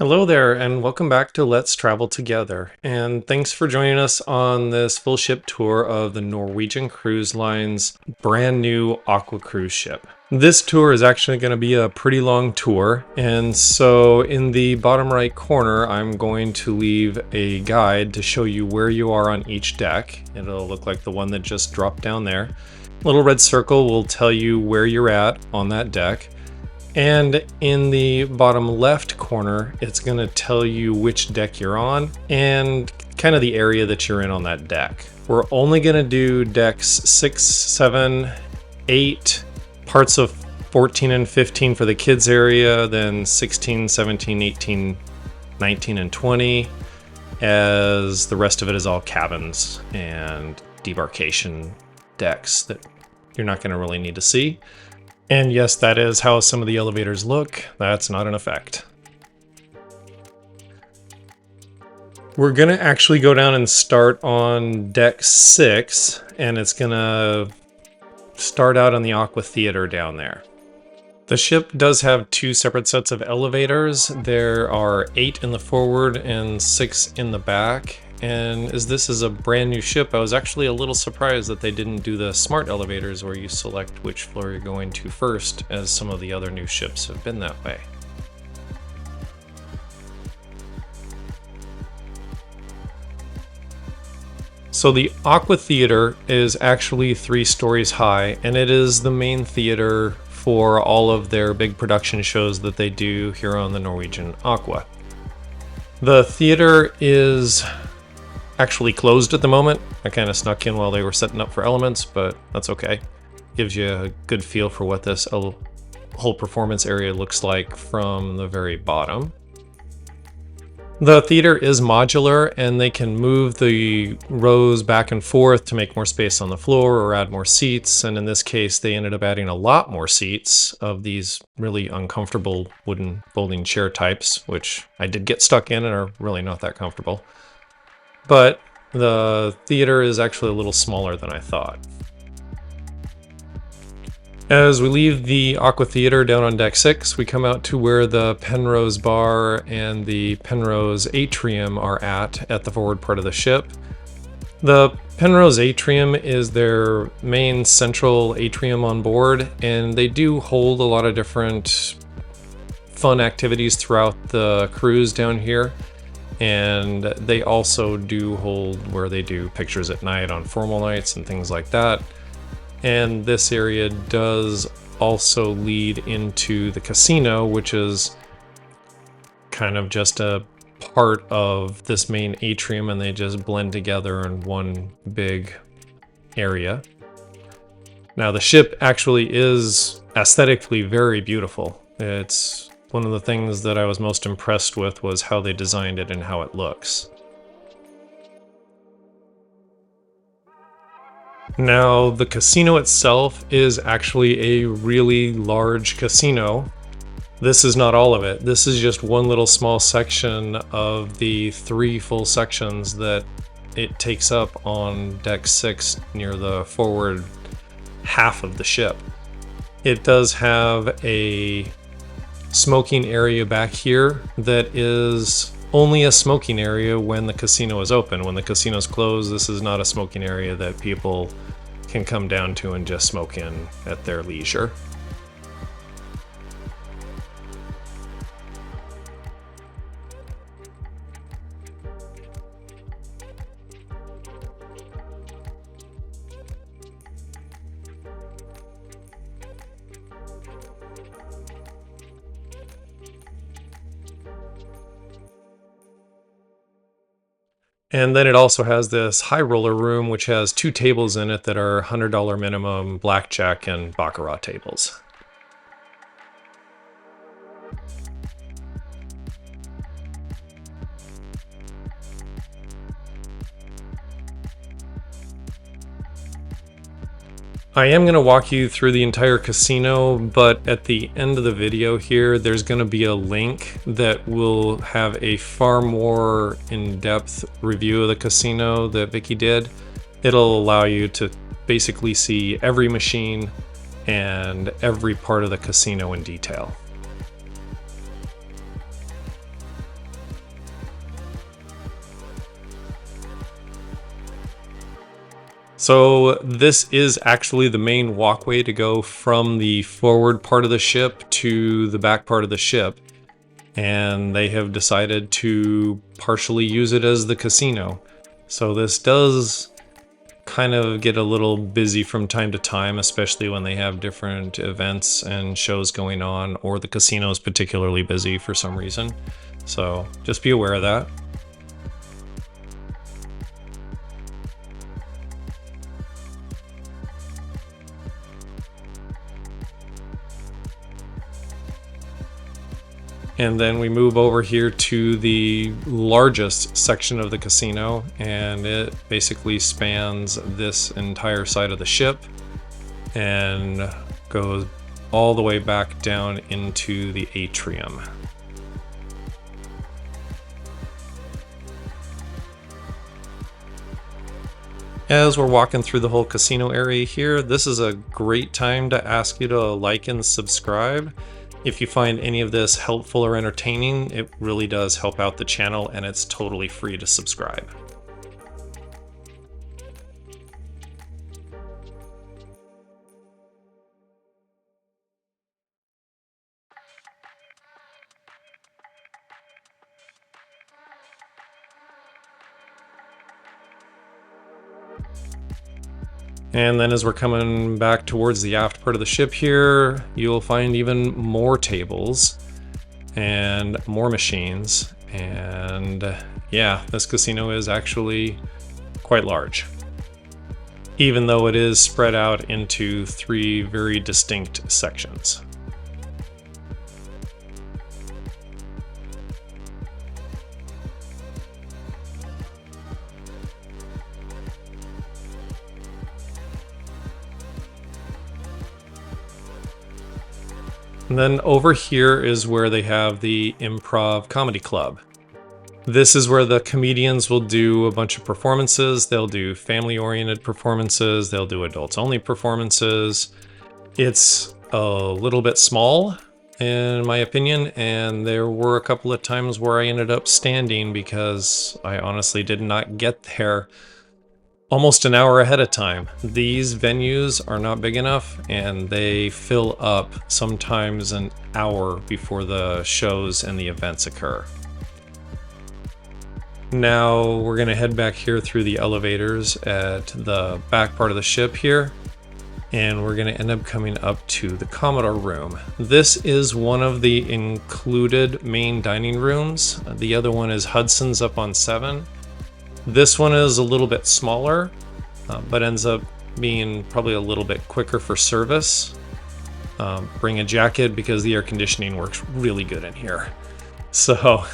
Hello there, and welcome back to Let's Travel Together. And thanks for joining us on this full ship tour of the Norwegian Cruise Line's brand new Aqua cruise ship. This tour is actually going to be a pretty long tour, and so in the bottom right corner, I'm going to leave a guide to show you where you are on each deck. It'll look like the one that just dropped down there. Little red circle will tell you where you're at on that deck. And in the bottom left corner, it's going to tell you which deck you're on and kind of the area that you're in on that deck. We're only going to do decks 6, 7, 8, parts of 14 and 15 for the kids area, then 16, 17, 18, 19, and 20, as the rest of it is all cabins and debarkation decks that you're not going to really need to see. And yes, that is how some of the elevators look. That's not an effect. We're going to actually go down and start on deck 6, and it's going to start out on the Aqua Theater down there. The ship does have 2 separate sets of elevators. There are 8 in the forward and 6 in the back. And as this is a brand new ship, I was actually a little surprised that they didn't do the smart elevators where you select which floor you're going to first, as some of the other new ships have been that way. So the Aqua Theater is actually 3 stories high, and it is the main theater for all of their big production shows that they do here on the Norwegian Aqua. The theater is actually closed at the moment. I kind of snuck in while they were setting up for elements, but that's okay. Gives you a good feel for what this whole performance area looks like from the very bottom. The theater is modular, and they can move the rows back and forth to make more space on the floor or add more seats, and in this case they ended up adding a lot more seats of these really uncomfortable wooden folding chair types, which I did get stuck in and are really not that comfortable. But the theater is actually a little smaller than I thought. As we leave the Aqua Theater down on deck 6, we come out to where the Penrose Bar and the Penrose Atrium are at the forward part of the ship. The Penrose Atrium is their main central atrium on board, and they do hold a lot of different fun activities throughout the cruise down here. And they also do hold where they do pictures at night on formal nights and things like that. And this area does also lead into the casino, which is kind of just a part of this main atrium, and they just blend together in one big area. Now, the ship actually is aesthetically very beautiful. It's one of the things that I was most impressed with was how they designed it and how it looks. Now, the casino itself is actually a really large casino. This is not all of it. This is just one little small section of the 3 full sections that it takes up on deck 6 near the forward half of the ship. It does have a smoking area back here that is only a smoking area when the casino is open. When the casino is closed, this is not a smoking area that people can come down to and just smoke in at their leisure. And then it also has this high roller room, which has 2 tables in it that are $100 minimum blackjack and baccarat tables. I am going to walk you through the entire casino, but at the end of the video here, there's going to be a link that will have a far more in-depth review of the casino that Vicky did. It'll allow you to basically see every machine and every part of the casino in detail. So this is actually the main walkway to go from the forward part of the ship to the back part of the ship. And they have decided to partially use it as the casino. So this does kind of get a little busy from time to time, especially when they have different events and shows going on, or the casino is particularly busy for some reason. So just be aware of that. And then we move over here to the largest section of the casino, and it basically spans this entire side of the ship and goes all the way back down into the atrium. As we're walking through the whole casino area here, this is a great time to ask you to like and subscribe. If you find any of this helpful or entertaining, it really does help out the channel, and it's totally free to subscribe. And then as we're coming back towards the aft part of the ship here, you'll find even more tables and more machines. And yeah, this casino is actually quite large, even though it is spread out into 3 very distinct sections. And then over here is where they have the Improv Comedy Club. This is where the comedians will do a bunch of performances. They'll do family-oriented performances. They'll do adults-only performances. It's a little bit small, in my opinion, and there were a couple of times where I ended up standing because I honestly did not get there almost an hour ahead of time. These venues are not big enough, and they fill up sometimes an hour before the shows and the events occur. Now we're going to head back here through the elevators at the back part of the ship here, and we're going to end up coming up to the Commodore room. This is one of the included main dining rooms. The other one is Hudson's up on 7. This one is a little bit smaller, but ends up being probably a little bit quicker for service. Bring a jacket because the air conditioning works really good in here. So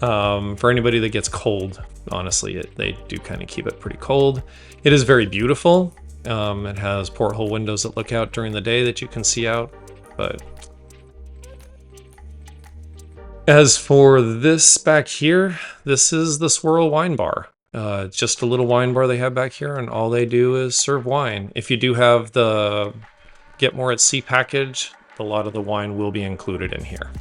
for anybody that gets cold, honestly, they do kind of keep it pretty cold. It is very beautiful. It has porthole windows that look out during the day that you can see out, but as for this back here, this is the Swirl Wine Bar. Just a little wine bar they have back here, and all they do is serve wine. If you do have the Get More at Sea package, a lot of the wine will be included in here.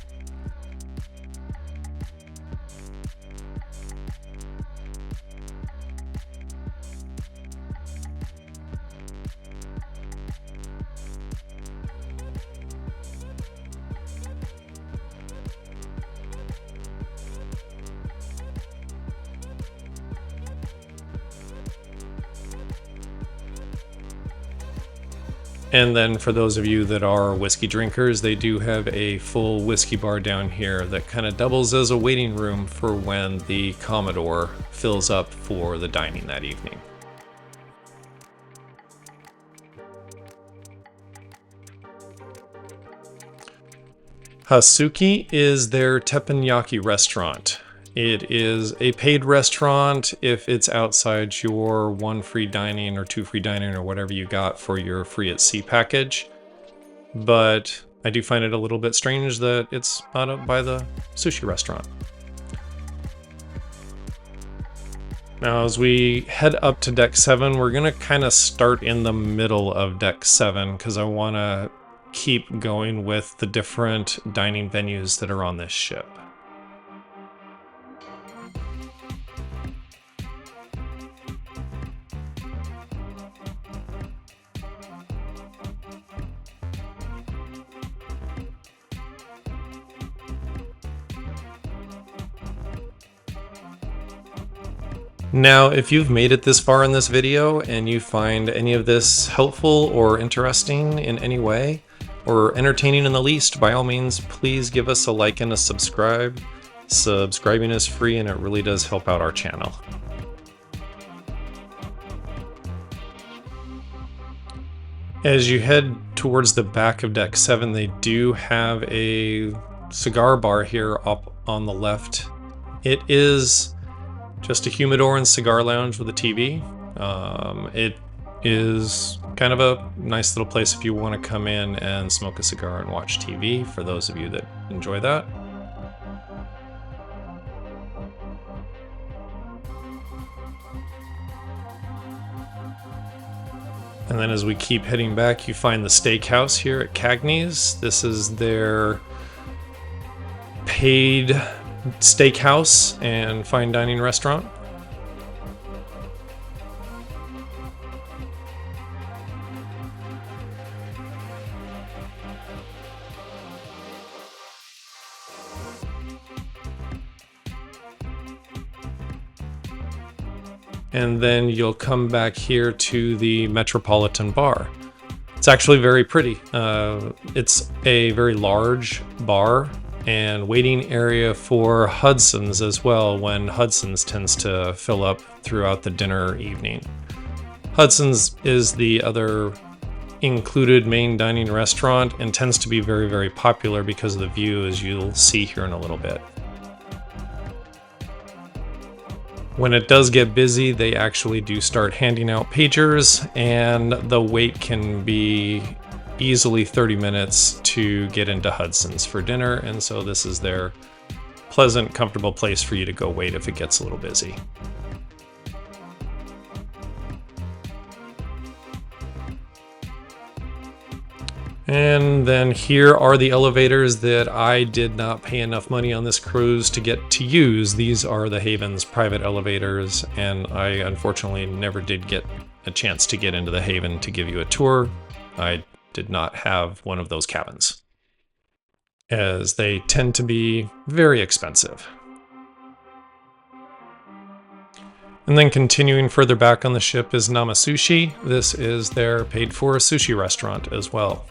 And then for those of you that are whiskey drinkers, they do have a full whiskey bar down here that kind of doubles as a waiting room for when the Commodore fills up for the dining that evening. Hasuki is their teppanyaki restaurant. It is a paid restaurant if it's outside your 1 free dining or 2 free dining or whatever you got for your free at sea package. But I do find it a little bit strange that it's not up by the sushi restaurant. Now as we head up to deck 7, we're going to kind of start in the middle of deck 7 because I want to keep going with the different dining venues that are on this ship. Now, if you've made it this far in this video and you find any of this helpful or interesting in any way, or entertaining in the least, by all means, please give us a like and a subscribe. Subscribing is free and it really does help out our channel. As you head towards the back of Deck 7, they do have a cigar bar here up on the left. It is just a humidor and cigar lounge with a TV. It is kind of a nice little place if you want to come in and smoke a cigar and watch TV, for those of you that enjoy that. And then as we keep heading back, you find the steakhouse here at Cagney's. This is their paid steakhouse and fine dining restaurant. And then you'll come back here to the Metropolitan Bar. It's actually very pretty. It's a very large bar and waiting area for Hudson's as well, when Hudson's tends to fill up throughout the dinner evening. Hudson's is the other included main dining restaurant and tends to be very, very popular because of the view, as you'll see here in a little bit. When it does get busy, they actually do start handing out pagers, and the wait can be easily 30 minutes to get into Hudson's for dinner, and so this is their pleasant, comfortable place for you to go wait if it gets a little busy. And then here are the elevators that I did not pay enough money on this cruise to get to use. These are the Haven's private elevators, and I unfortunately never did get a chance to get into the Haven to give you a tour. I did not have one of those cabins, as they tend to be very expensive. And then continuing further back on the ship is Namasushi. This is their paid-for sushi restaurant as well.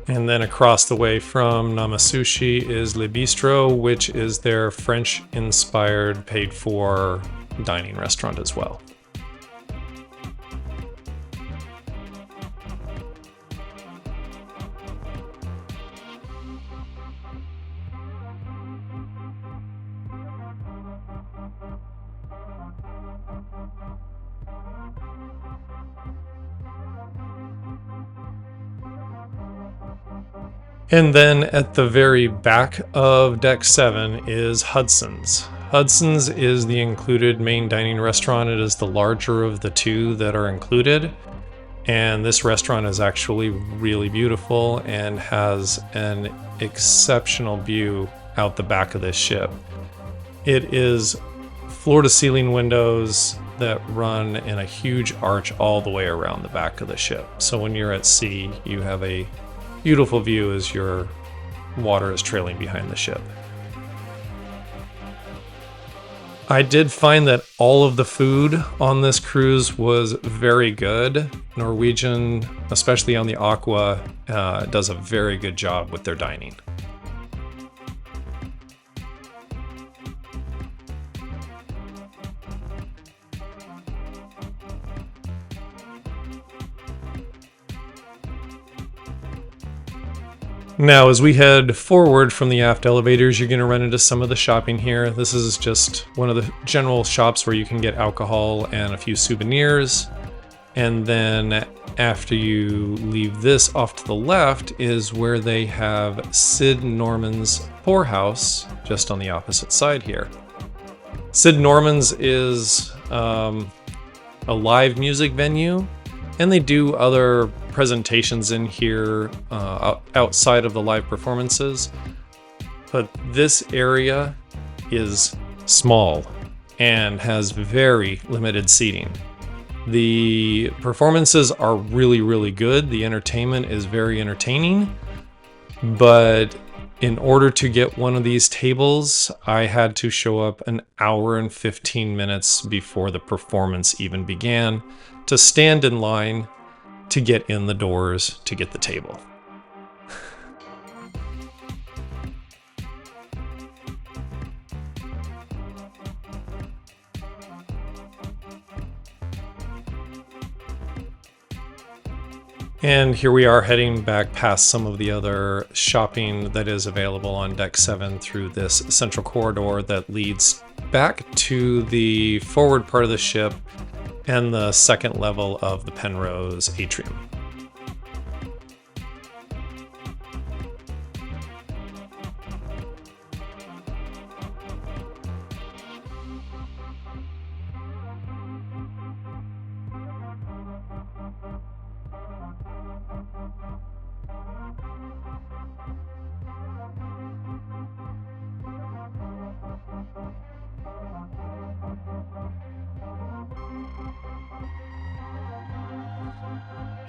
And then across the way from Namasushi is Le Bistro, which is their French-inspired paid-for dining restaurant as well. And then at the very back of Deck 7 is Hudson's. Hudson's is the included main dining restaurant. It is the larger of the two that are included. And this restaurant is actually really beautiful and has an exceptional view out the back of this ship. It is floor-to-ceiling windows that run in a huge arch all the way around the back of the ship. So when you're at sea, you have a beautiful view as your water is trailing behind the ship. I did find that all of the food on this cruise was very good. Norwegian, especially on the Aqua, does a very good job with their dining. Now, as we head forward from the aft elevators, you're going to run into some of the shopping here. This is just one of the general shops where you can get alcohol and a few souvenirs. And then after you leave this, off to the left is where they have Sid Norman's Poorhouse, just on the opposite side here. Sid Norman's is a live music venue, and they do other presentations in here outside of the live performances. But this area is small. and has very limited seating. The performances are really, really good. The entertainment is very entertaining, but in order to get one of these tables, I had to show up an hour and 15 minutes before the performance even began to stand in line to get in the doors to get the table. And here we are heading back past some of the other shopping that is available on Deck 7 through this central corridor that leads back to the forward part of the ship and the second level of the Penrose atrium.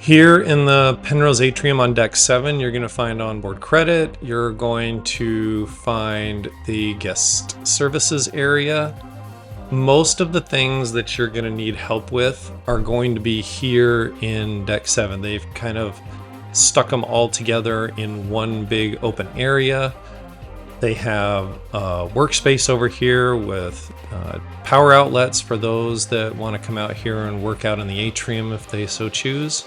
Here in the Penrose Atrium on Deck 7, you're going to find onboard credit. You're going to find the guest services area. Most of the things that you're going to need help with are going to be here in Deck 7. They've kind of stuck them all together in one big open area. They have a workspace over here with power outlets for those that want to come out here and work out in the atrium if they so choose.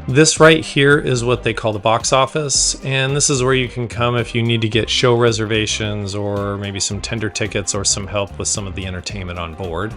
This right here is what they call the box office, and this is where you can come if you need to get show reservations or maybe some tender tickets or some help with some of the entertainment on board.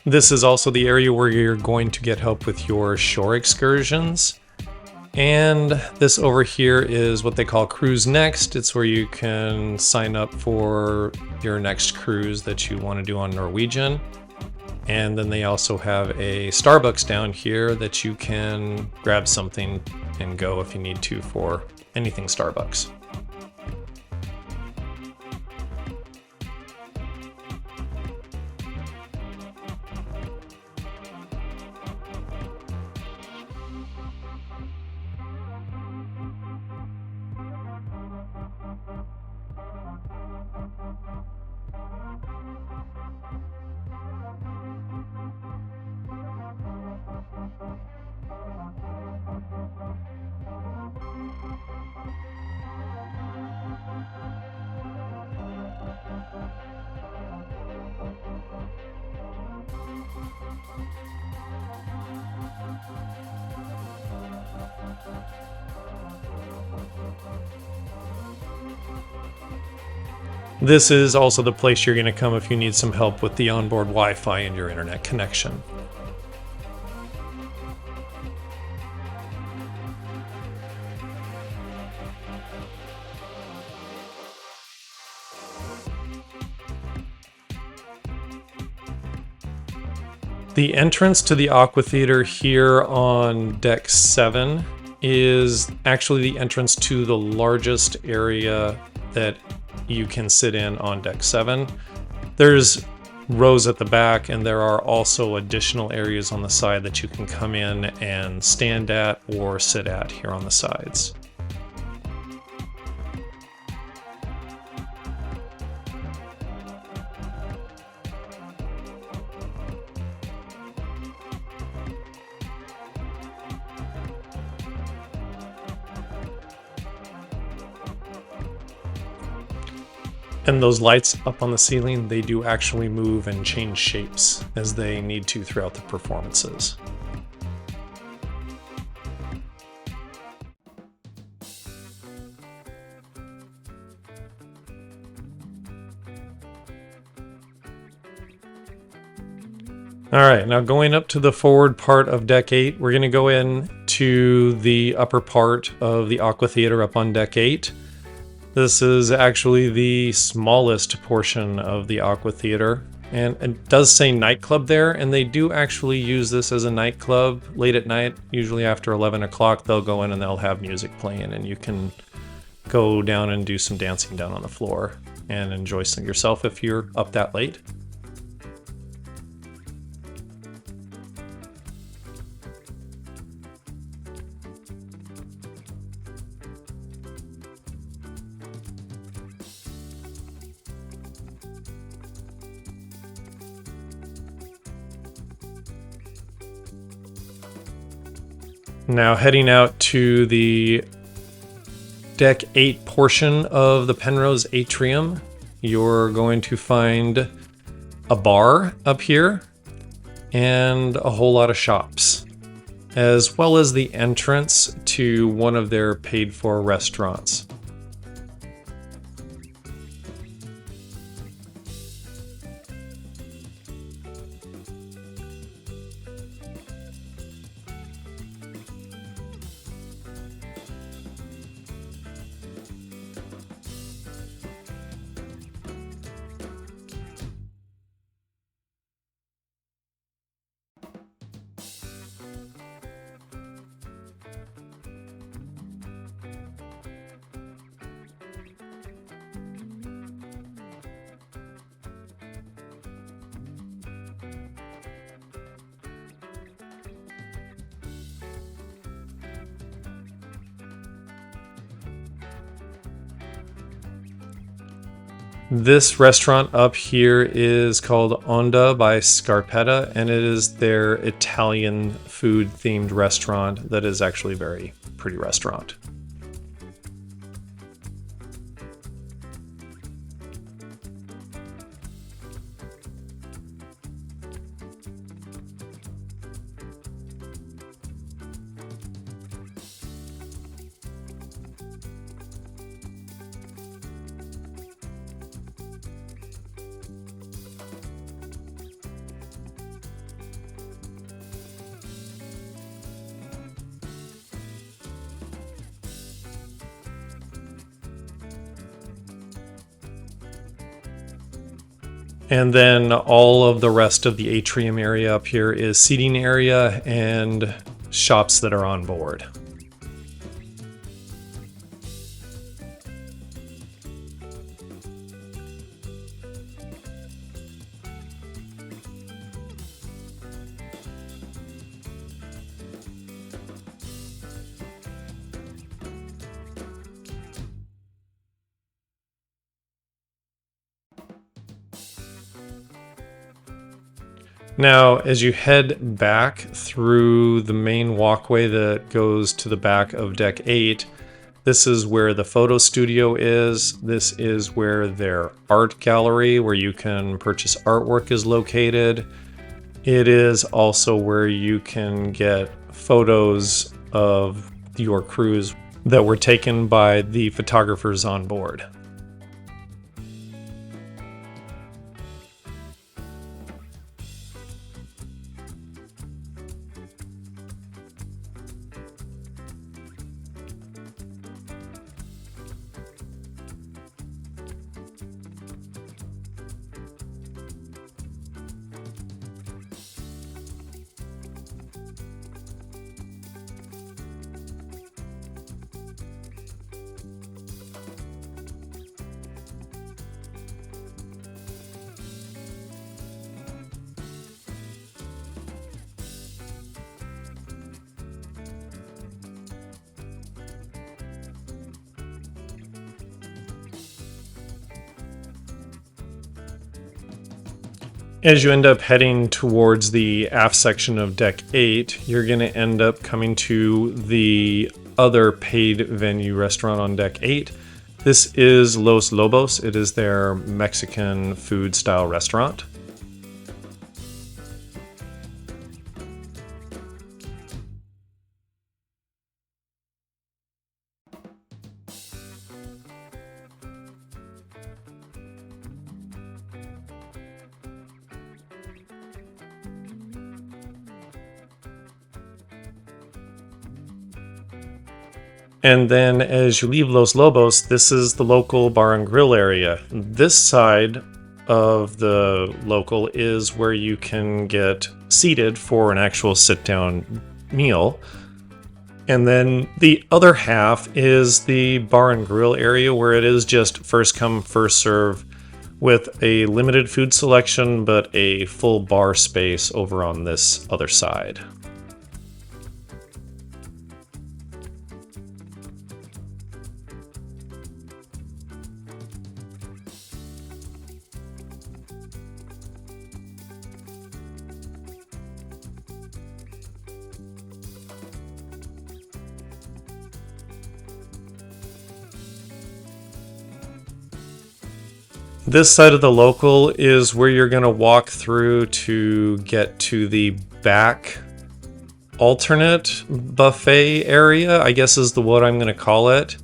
This is also the area where you're going to get help with your shore excursions. And this over here is what they call Cruise Next. It's where you can sign up for your next cruise that you want to do on Norwegian. And then they also have a Starbucks down here that you can grab something and go if you need to for anything Starbucks. This is also the place you're going to come if you need some help with the onboard Wi-Fi and your internet connection. The entrance to the Aqua Theater here on Deck 7 is actually the entrance to the largest area that you can sit in on Deck 7. There's rows at the back, and there are also additional areas on the side that you can come in and stand at or sit at here on the sides. And those lights up on the ceiling, they do actually move and change shapes as they need to throughout the performances. All right, now going up to the forward part of Deck 8, we're going to go in to the upper part of the Aqua Theater up on Deck 8. This is actually the smallest portion of the Aqua Theater, and it does say nightclub there, and they do actually use this as a nightclub late at night. Usually after 11 o'clock, they'll go in and they'll have music playing, and you can go down and do some dancing down on the floor and enjoy yourself if you're up that late. Now heading out to the Deck 8 portion of the Penrose Atrium, you're going to find a bar up here and a whole lot of shops, as well as the entrance to one of their paid-for restaurants. This restaurant up here is called Onda by Scarpetta, and it is their Italian food themed restaurant that is actually a very pretty restaurant. And then all of the rest of the atrium area up here is seating area and shops that are on board. Now, as you head back through the main walkway that goes to the back of Deck 8, this is where the photo studio is. This is where their art gallery, where you can purchase artwork, is located. It is also where you can get photos of your cruise that were taken by the photographers on board. As you end up heading towards the aft section of Deck 8, you're going to end up coming to the other paid venue restaurant on Deck 8. This is Los Lobos. It is their Mexican food style restaurant. And then as you leave Los Lobos, this is the local bar and grill area. This side of the local is where you can get seated for an actual sit-down meal. And then the other half is the bar and grill area, where it is just first come, first serve, with a limited food selection, but a full bar space over on this other side. This side of the local is where you're going to walk through to get to the back alternate buffet area, I guess is what I'm going to call it.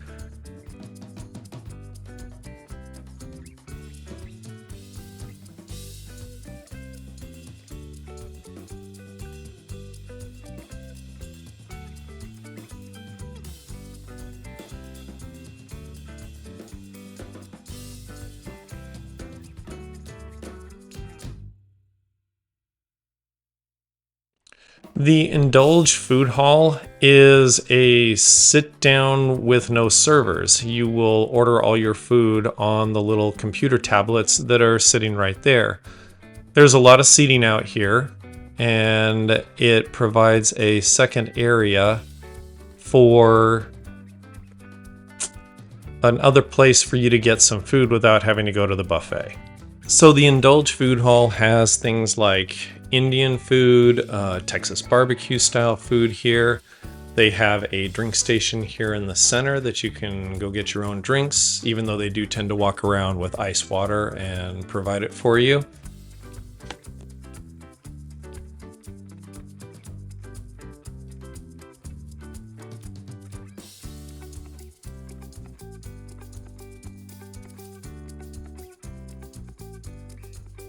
The Indulge Food Hall is a sit down with no servers. You will order all your food on the little computer tablets that are sitting right there. There's a lot of seating out here, and it provides a second area for another place for you to get some food without having to go to the buffet. So the Indulge Food Hall has things like Indian food, Texas barbecue style food here. They have a drink station here in the center that you can go get your own drinks, even though they do tend to walk around with ice water and provide it for you.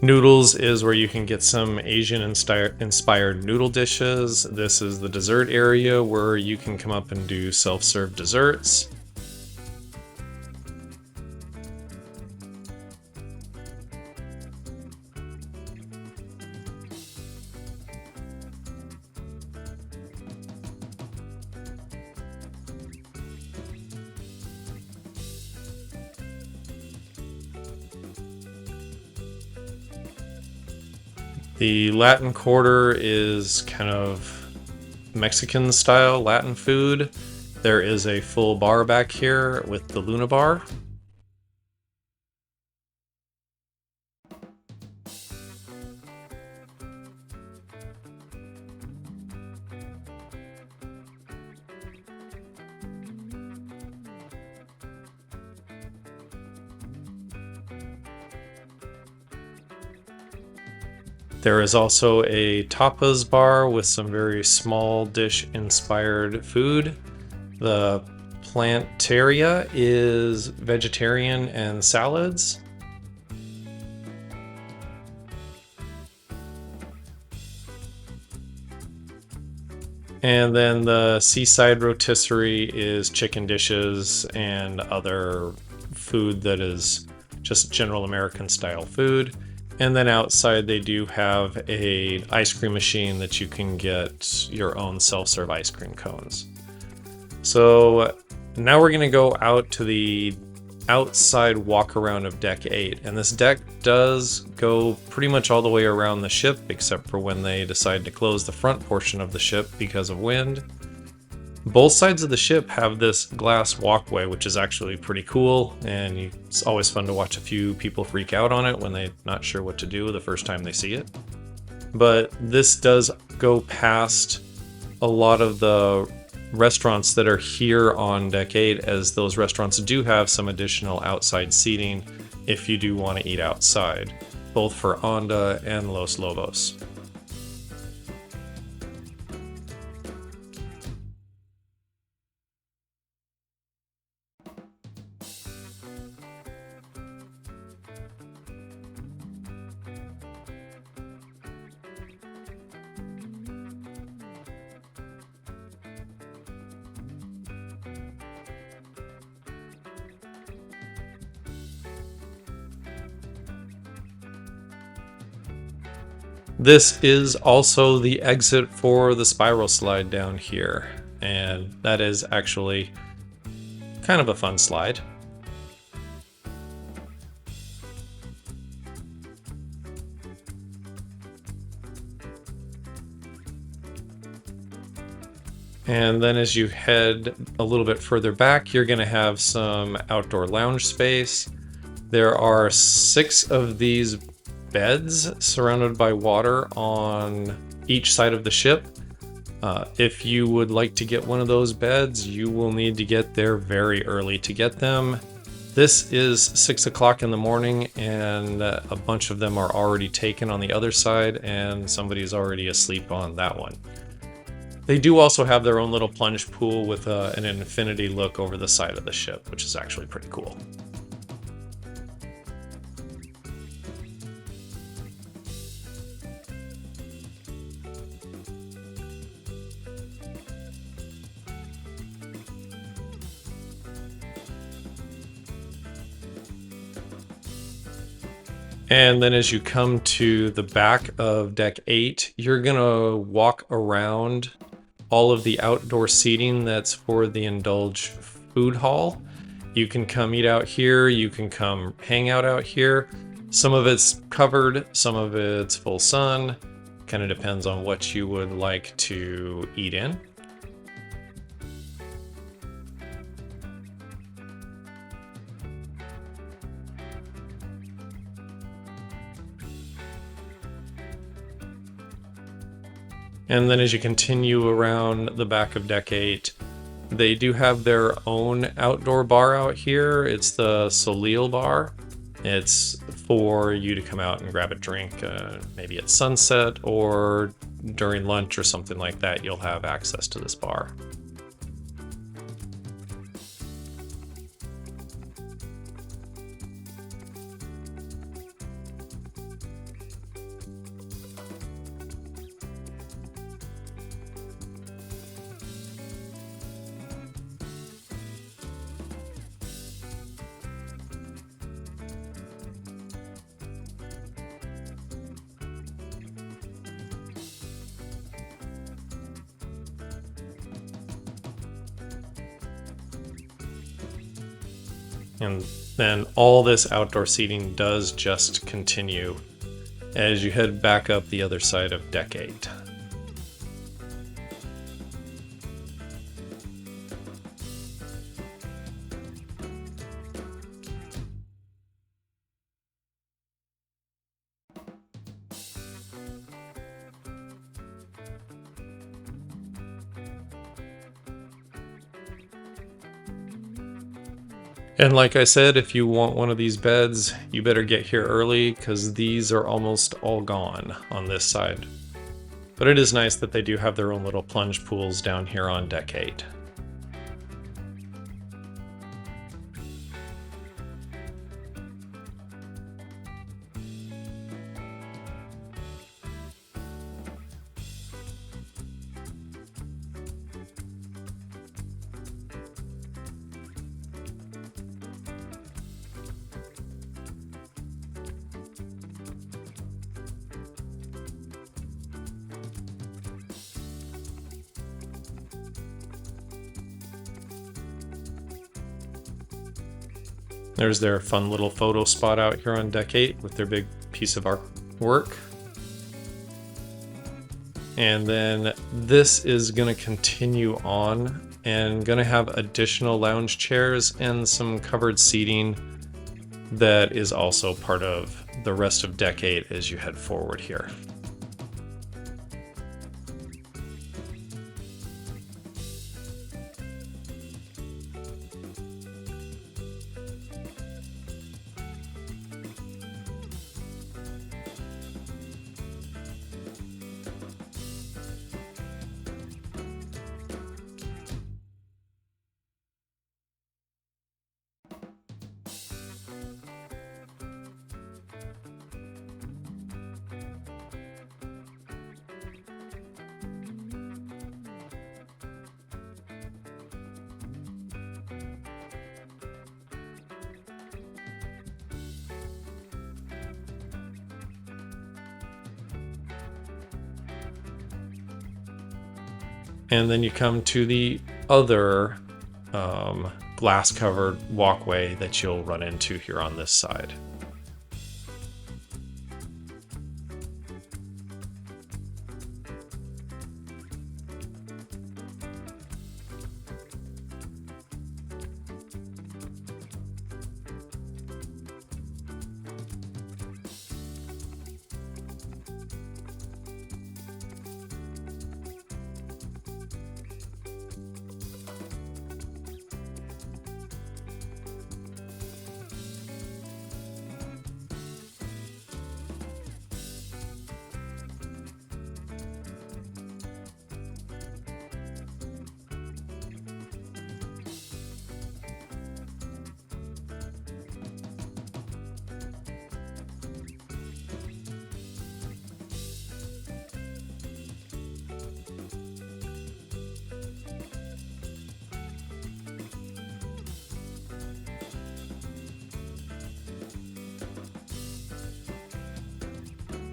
Noodles is where you can get some Asian inspired noodle dishes. This is the dessert area where you can come up and do self-serve desserts. The Latin Quarter is kind of Mexican style Latin food. There is a full bar back here with the Luna Bar. There is also a tapas bar with some very small dish inspired food. The Plantaria is vegetarian and salads. And then the Seaside Rotisserie is chicken dishes and other food that is just general American style food. And then outside they do have a ice cream machine that you can get your own self-serve ice cream cones. So now we're going to go out to the outside walk around of Deck 8. And this deck does go pretty much all the way around the ship, except for when they decide to close the front portion of the ship because of wind. Both sides of the ship have this glass walkway, which is actually pretty cool, and it's always fun to watch a few people freak out on it when they're not sure what to do the first time they see it. But this does go past a lot of the restaurants that are here on Deck 8, as those restaurants do have some additional outside seating if you do want to eat outside, both for Onda and Los Lobos. This is also the exit for the spiral slide down here, and that is actually kind of a fun slide. And then as you head a little bit further back, you're going to have some outdoor lounge space. There are 6 of these beds surrounded by water on each side of the ship. If you would like to get one of those beds, you will need to get there very early to get them. This is 6 o'clock in the morning, and a bunch of them are already taken on the other side, and somebody's already asleep on that one. They do also have their own little plunge pool with an infinity look over the side of the ship, which is actually pretty cool. And then as you come to the back of Deck 8, you're going to walk around all of the outdoor seating that's for the Indulge food hall. You can come eat out here, you can come hang out here. Some of it's covered, some of it's full sun. Kind of depends on what you would like to eat in. And then as you continue around the back of Deck 8, they do have their own outdoor bar out here. It's the Soleil Bar. It's for you to come out and grab a drink, maybe at sunset or during lunch or something like that. You'll have access to this bar. And then all this outdoor seating does just continue as you head back up the other side of Deck 8. And like I said, if you want one of these beds, you better get here early because these are almost all gone on this side. But it is nice that they do have their own little plunge pools down here on Deck 8. There's their fun little photo spot out here on Deck 8 with their big piece of artwork. And then this is going to continue on, and gonna have additional lounge chairs and some covered seating that is also part of the rest of deck 8 as you head forward here. And then you come to the other glass covered walkway that you'll run into here on this side.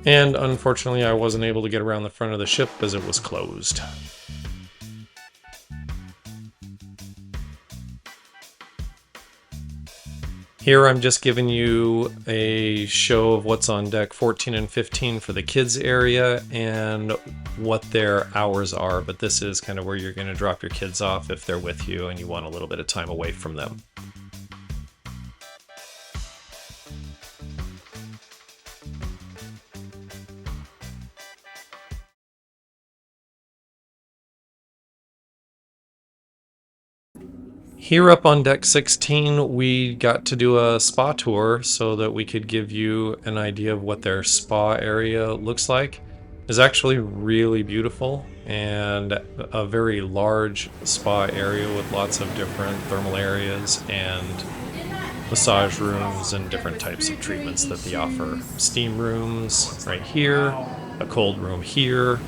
And unfortunately, I wasn't able to get around the front of the ship as it was closed. Here I'm just giving you a show of what's on deck 14 and 15 for the kids area and what their hours are, but this is kind of where you're going to drop your kids off if they're with you and you want a little bit of time away from them. Here up on deck 16, we got to do a spa tour so that we could give you an idea of what their spa area looks like. It's actually really beautiful and a very large spa area with lots of different thermal areas and massage rooms and different types of treatments that they offer. Steam rooms right here, a cold room here,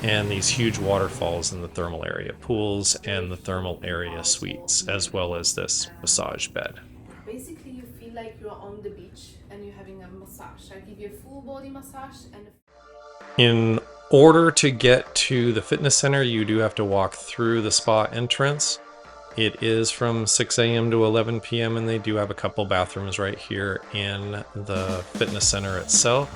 and these huge waterfalls in the thermal area, pools and the thermal area suites, as well as this massage bed. Basically, you feel like you're on the beach and you're having a massage. I give you a full body massage and in order to get to the fitness center, you do have to walk through the spa entrance. It is from 6 a.m. to 11 p.m. and they do have a couple bathrooms right here in the fitness center itself.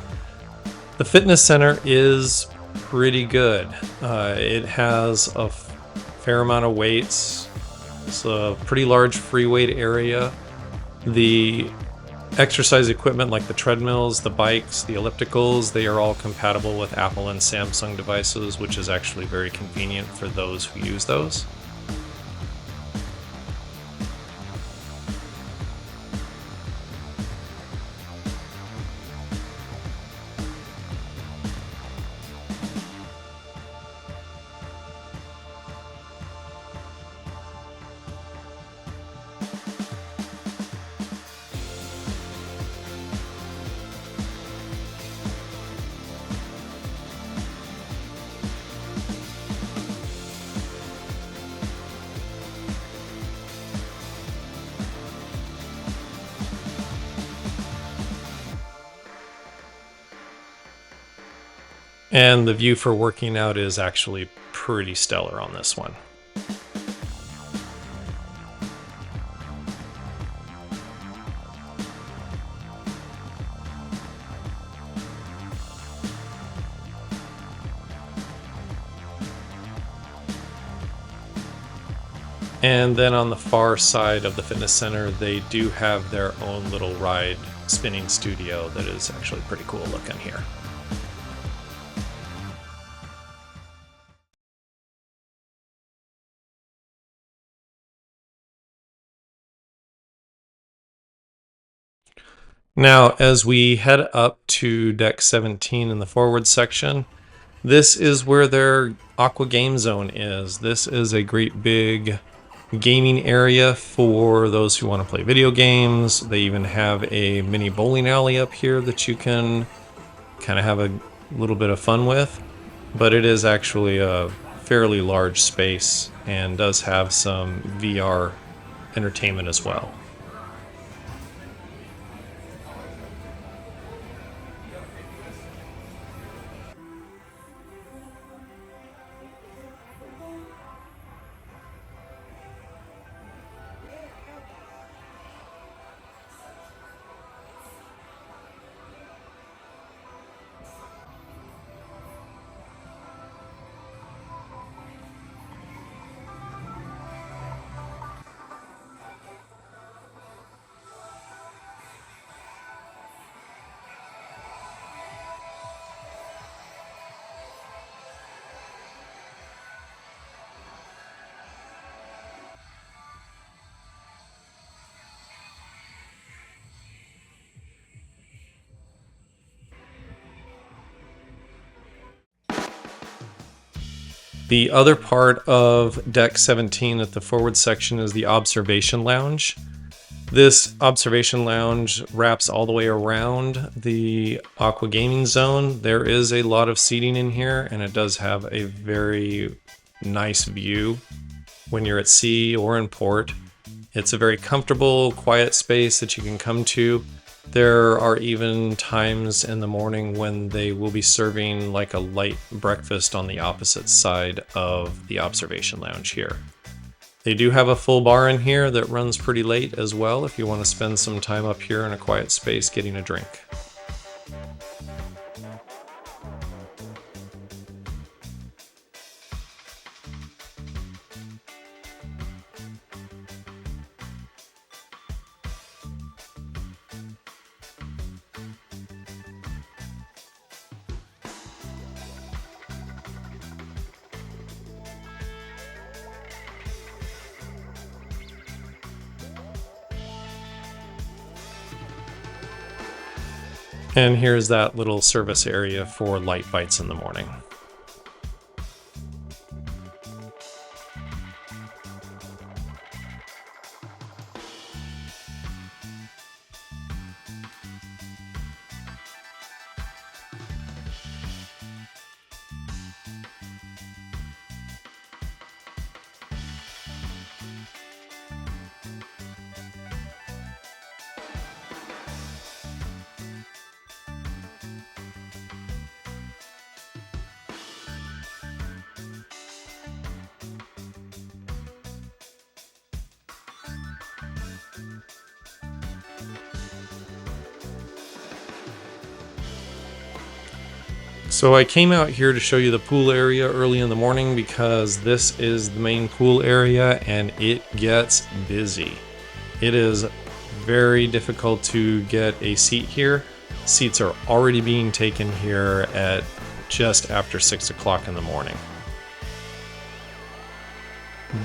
The fitness center is pretty good. It has a fair amount of weights. It's a pretty large free weight area. The exercise equipment like the treadmills, the bikes, the ellipticals, they are all compatible with Apple and Samsung devices, which is actually very convenient for those who use those. And the view for working out is actually pretty stellar on this one. And then on the far side of the fitness center, they do have their own little ride spinning studio that is actually pretty cool looking here. Now, as we head up to deck 17 in the forward section, this is where their Aqua Game Zone is. This is a great big gaming area for those who want to play video games. They even have a mini bowling alley up here that you can kind of have a little bit of fun with. But it is actually a fairly large space and does have some VR entertainment as well. The other part of deck 17 at the forward section is the observation lounge. This observation lounge wraps all the way around the Aqua Gaming Zone. There is a lot of seating in here, and it does have a very nice view when you're at sea or in port. It's a very comfortable, quiet space that you can come to. There are even times in the morning when they will be serving like a light breakfast on the opposite side of the observation lounge here. They do have a full bar in here that runs pretty late as well if you want to spend some time up here in a quiet space getting a drink. And here's that little service area for light bites in the morning. So I came out here to show you the pool area early in the morning because this is the main pool area and it gets busy. It is very difficult to get a seat here. Seats are already being taken here at just after 6 o'clock in the morning.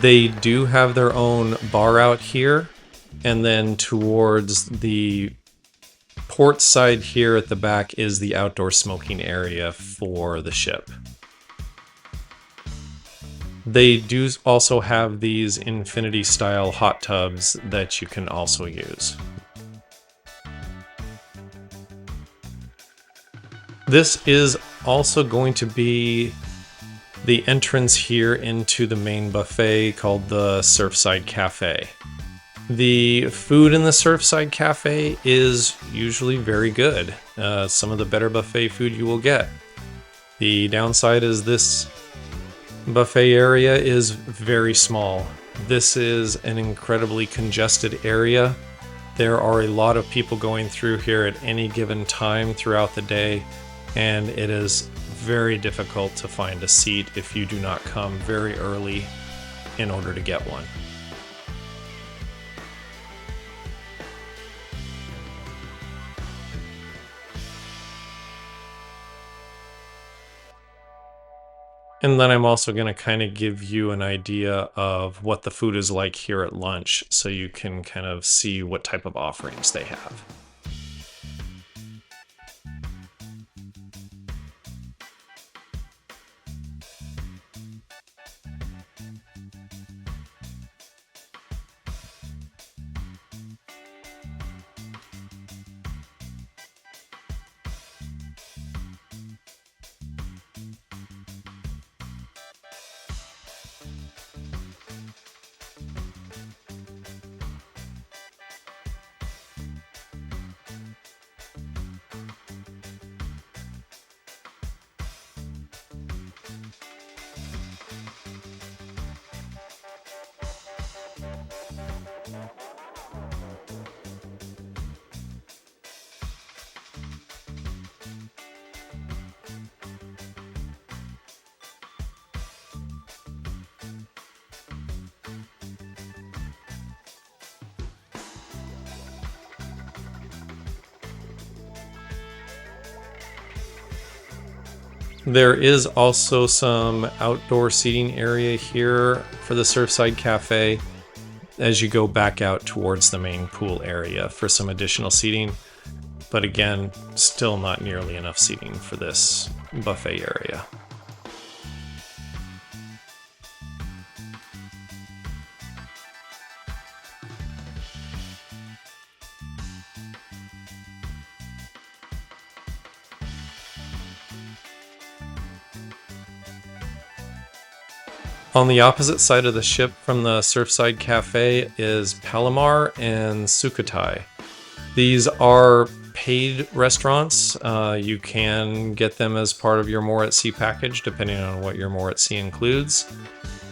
They do have their own bar out here, and then towards the port side here at the back is the outdoor smoking area for the ship. They do also have these infinity style hot tubs that you can also use. This is also going to be the entrance here into the main buffet called the Surfside Cafe. The food in the Surfside Cafe is usually very good. Some of the better buffet food you will get. The downside is this buffet area is very small. This is an incredibly congested area. There are a lot of people going through here at any given time throughout the day, and it is very difficult to find a seat if you do not come very early in order to get one. And then I'm also going to kind of give you an idea of what the food is like here at lunch so you can kind of see what type of offerings they have. There is also some outdoor seating area here for the Surfside Cafe as you go back out towards the main pool area for some additional seating. But again, still not nearly enough seating for this buffet area. On the opposite side of the ship from the Surfside Cafe is Palomar and Sukhothai. These are paid restaurants. You can get them as part of your More at Sea package, depending on what your More at Sea includes.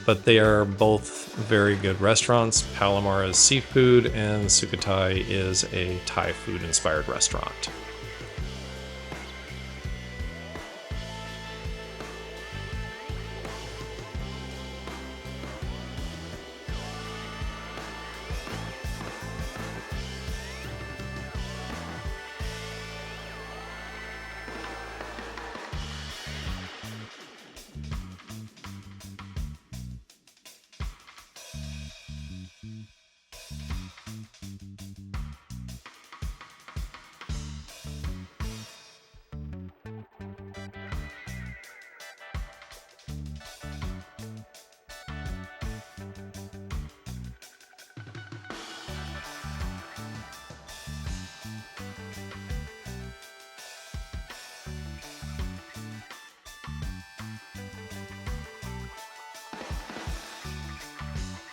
But they are both very good restaurants. Palomar is seafood, and Sukhothai is a Thai food-inspired restaurant.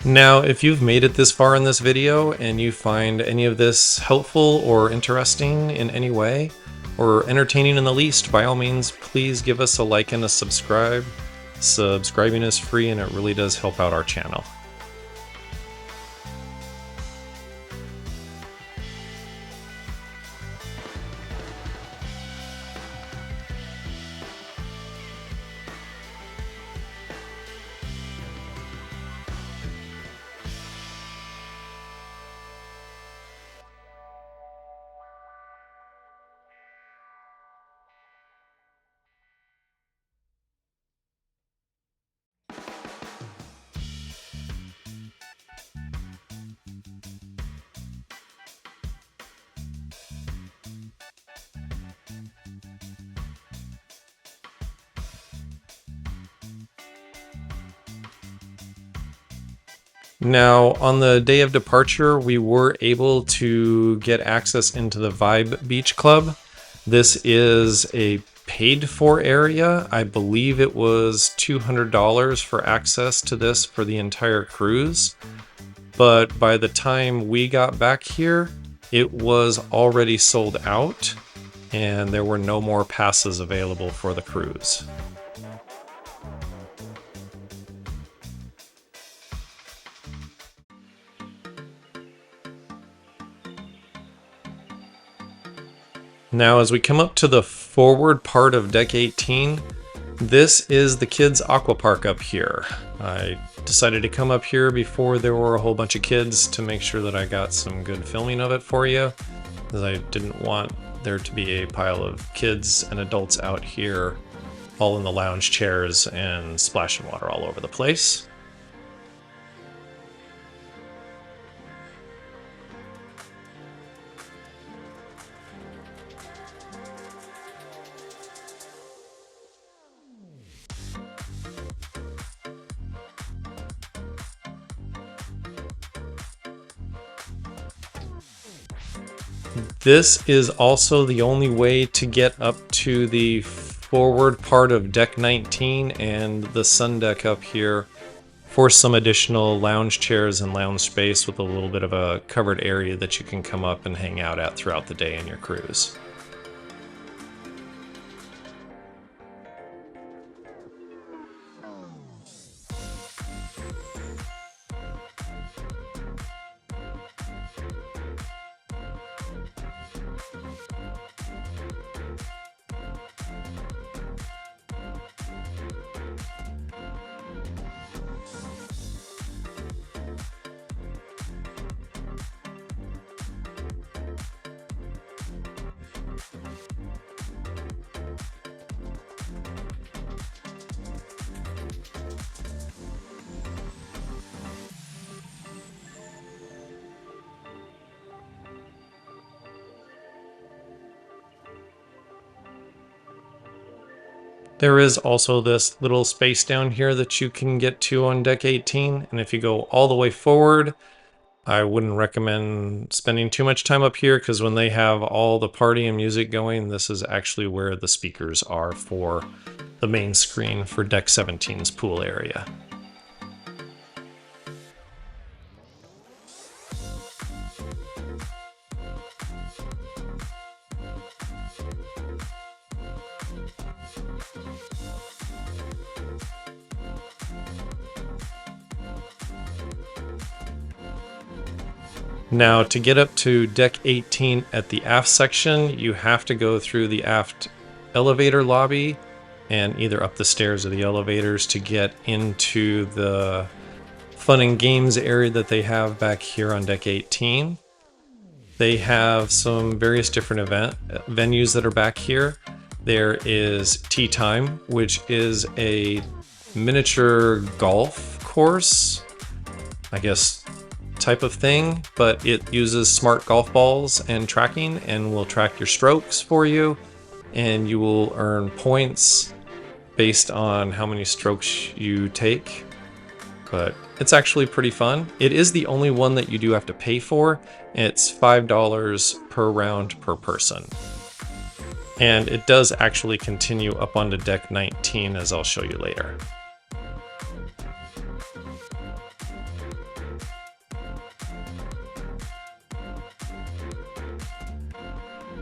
Now, if you've made it this far in this video and you find any of this helpful or interesting in any way, or entertaining in the least, by all means, please give us a like and a subscribe. Subscribing is free and it really does help out our channel. Now, on the day of departure, we were able to get access into the Vibe Beach Club. This is a paid-for area. I believe it was $200 for access to this for the entire cruise. But by the time we got back here, it was already sold out, and there were no more passes available for the cruise. Now, as we come up to the forward part of Deck 18, this is the kids' aqua park up here. I decided to come up here before there were a whole bunch of kids to make sure that I got some good filming of it for you, because I didn't want there to be a pile of kids and adults out here all in the lounge chairs and splashing water all over the place. This is also the only way to get up to the forward part of deck 19 and the sun deck up here for some additional lounge chairs and lounge space with a little bit of a covered area that you can come up and hang out at throughout the day in your cruise. There is also this little space down here that you can get to on deck 18, and if you go all the way forward, I wouldn't recommend spending too much time up here because when they have all the party and music going, this is actually where the speakers are for the main screen for deck 17's pool area. Now, to get up to deck 18 at the aft section, you have to go through the aft elevator lobby and either up the stairs or the elevators to get into the fun and games area that they have back here on deck 18. They have some various different venues that are back here. There is Tea Time, which is a miniature golf course, I guess, type of thing, but it uses smart golf balls and tracking and will track your strokes for you, and you will earn points based on how many strokes you take. But it's actually pretty fun. It is the only one that you do have to pay for. It's $5 per round per person. And it does actually continue up onto deck 19, as I'll show you later.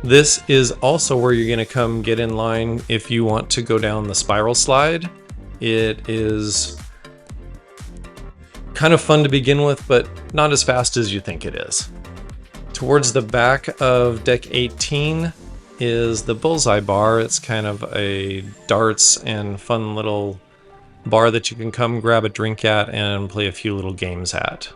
This is also where you're going to come get in line if you want to go down the spiral slide. It is kind of fun to begin with, but not as fast as you think it is. Towards the back of deck 18 is the Bullseye Bar. It's kind of a darts and fun little bar that you can come grab a drink at and play a few little games at.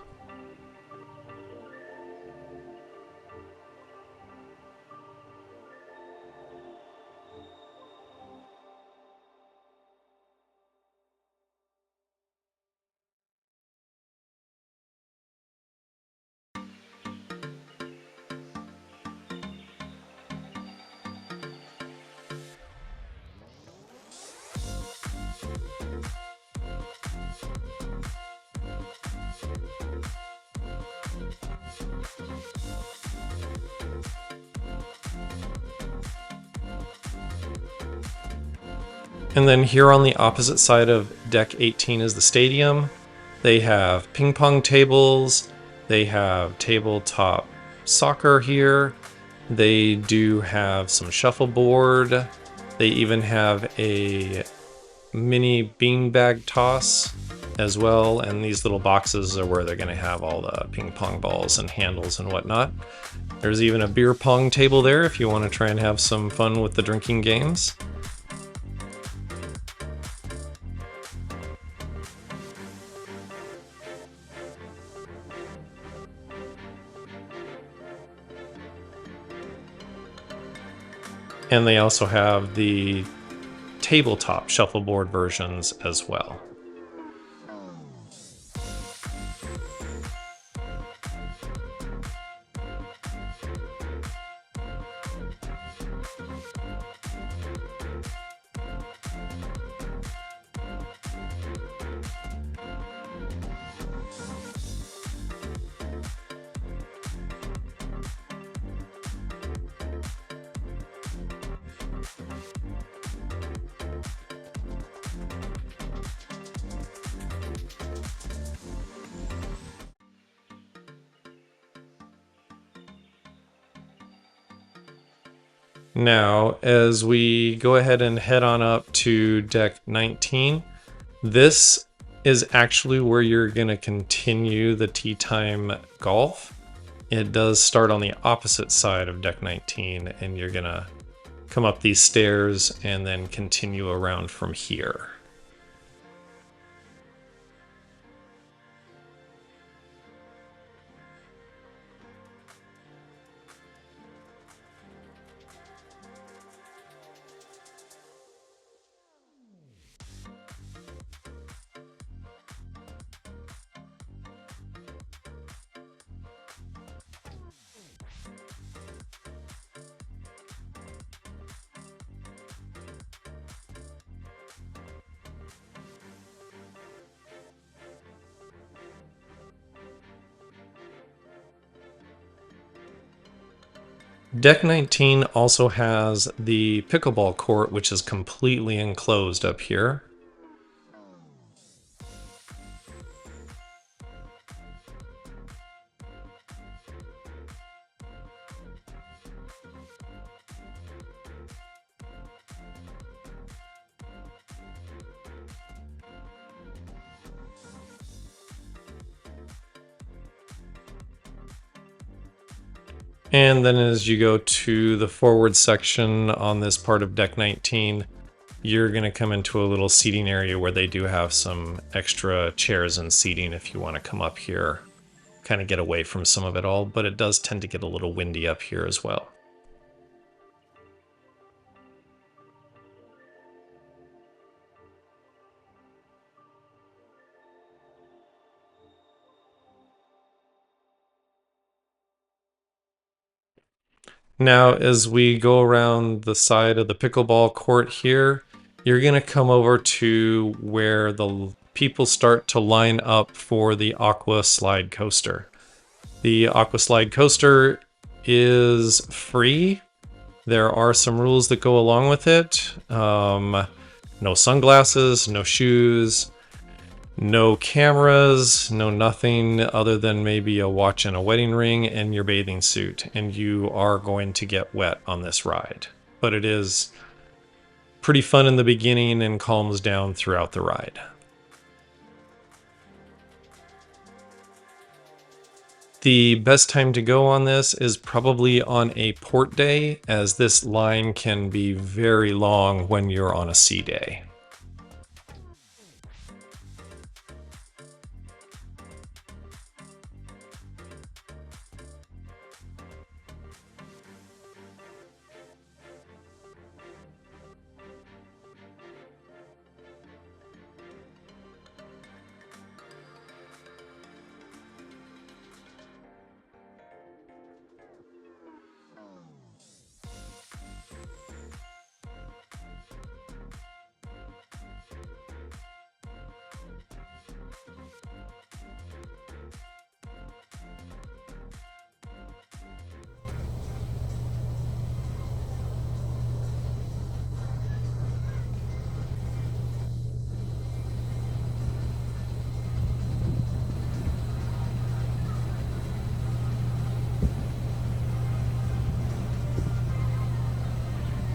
And then here on the opposite side of deck 18 is the stadium. They have ping pong tables, they have tabletop soccer here, they do have some shuffleboard, they even have a mini beanbag toss as well, and these little boxes are where they're going to have all the ping pong balls and handles and whatnot. There's even a beer pong table there if you want to try and have some fun with the drinking games. And they also have the tabletop shuffleboard versions as well. Now, as we go ahead and head on up to deck 19, this is actually where you're going to continue the tea time golf. It does start on the opposite side of deck 19, and you're going to come up these stairs and then continue around from here. Deck 19 also has the pickleball court, which is completely enclosed up here. And then as you go to the forward section on this part of deck 19, you're going to come into a little seating area where they do have some extra chairs and seating if you want to come up here, kind of get away from some of it all, but it does tend to get a little windy up here as well. Now, as we go around the side of the pickleball court here, you're going to come over to where the people start to line up for the Aqua slide coaster. The Aqua slide coaster is free. There are some rules that go along with it. No sunglasses, no shoes, no cameras, no nothing other than maybe a watch and a wedding ring and your bathing suit. And you are going to get wet on this ride. But it is pretty fun in the beginning and calms down throughout the ride. The best time to go on this is probably on a port day, as this line can be very long when you're on a sea day.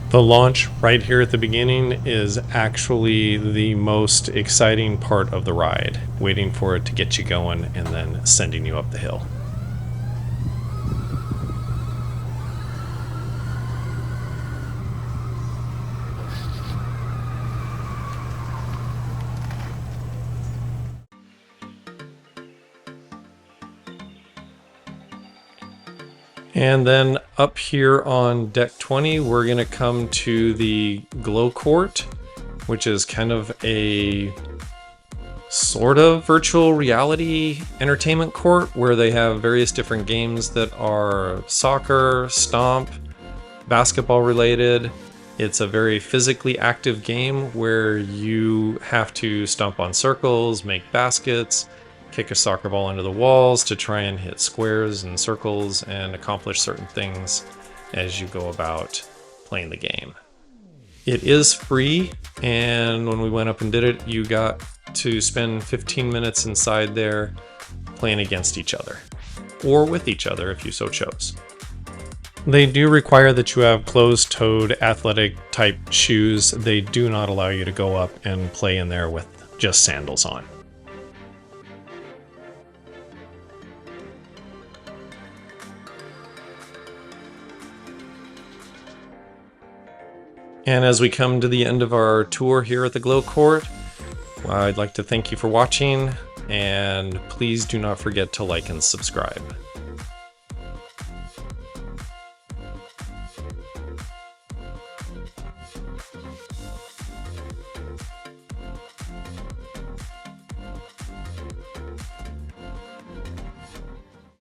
The launch right here at the beginning is actually the most exciting part of the ride, waiting for it to get you going and then sending you up the hill. And then up here on deck 20, we're going to come to the glow court. which is kind of a sort of virtual reality entertainment court where they have various different games that are soccer, stomp, basketball related. It's a very physically active game where you have to stomp on circles, make baskets, kick a soccer ball into the walls to try and hit squares and circles and accomplish certain things as you go about playing the game. It is free, and when we went up and did it, you got to spend 15 minutes inside there playing against each other, or with each other if you so chose. They do require that you have closed-toed athletic type shoes. They do not allow you to go up and play in there with just sandals on. And as we come to the end of our tour here at the Glow Court, I'd like to thank you for watching, and please do not forget to like and subscribe.